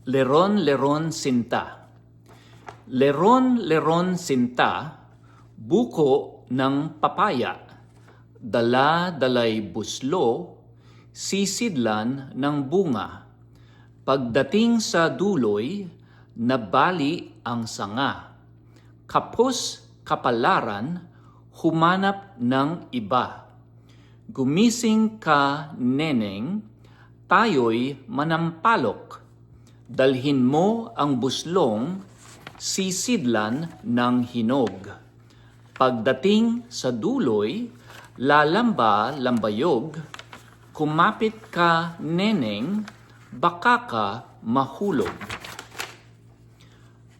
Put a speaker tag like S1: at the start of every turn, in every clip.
S1: Leron-leron sinta. Leron-leron sinta, buko ng papaya. Dala-dalay buslo, sisidlan ng bunga. Pagdating sa duloy, nabali ang sanga. Kapos kapalaran, humanap ng iba. Gumising ka, neneng, tayo'y manampalok. Dalhin mo ang buslong, sisidlan ng hinog. Pagdating sa duloy, lalamba-lambayog. Kumapit ka, neneng, baka ka mahulog.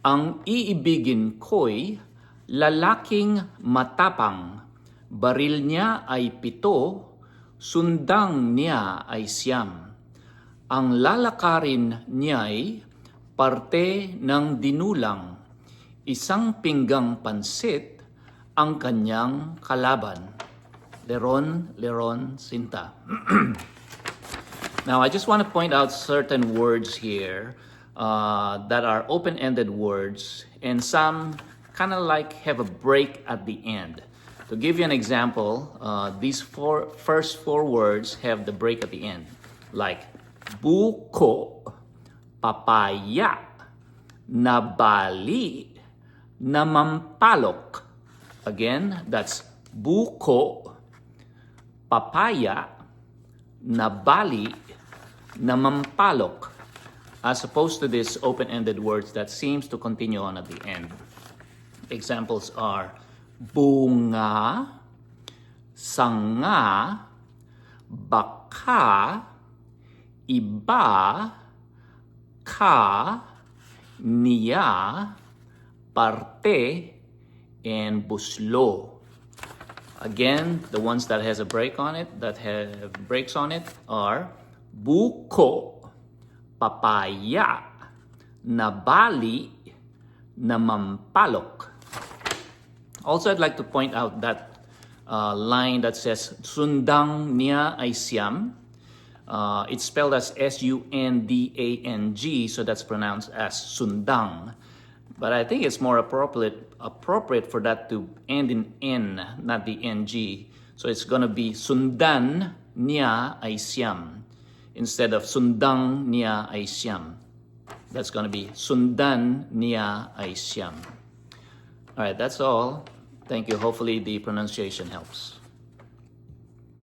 S1: Ang iibigin ko'y lalaking matapang. Baril niya ay 7, sundang niya ay 9. Ang lalakarin niya'y parte ng dinulang. Isang pinggang pansit ang kanyang kalaban. Leron-leron sinta. Now, I just want to point out certain words here that are open-ended words, and some kind of like have a break at the end. To give you an example, these first four words have the break at the end, like buko, papaya, nabali, namampalok. Again, that's buko, papaya, nabali, namampalok, as opposed to these open-ended words that seems to continue on at the end. Examples are bunga, sanga, baka, iba, ka, niya, parte, and buslo. Again, the ones that has a break on it, that have breaks on it, are buko, papaya, nabali, namampalok. Also, I'd like to point out that line that says sundang niya ay siyam. It's spelled as S-U-N-D-A-N-G, so that's pronounced as sundang. But I think it's more appropriate for that to end in N, not the NG. So it's going to be sundan niya ay siyam instead of sundang niya ay siyam. That's going to be sundan niya ay siyam. All right, that's all. Thank you. Hopefully the pronunciation helps.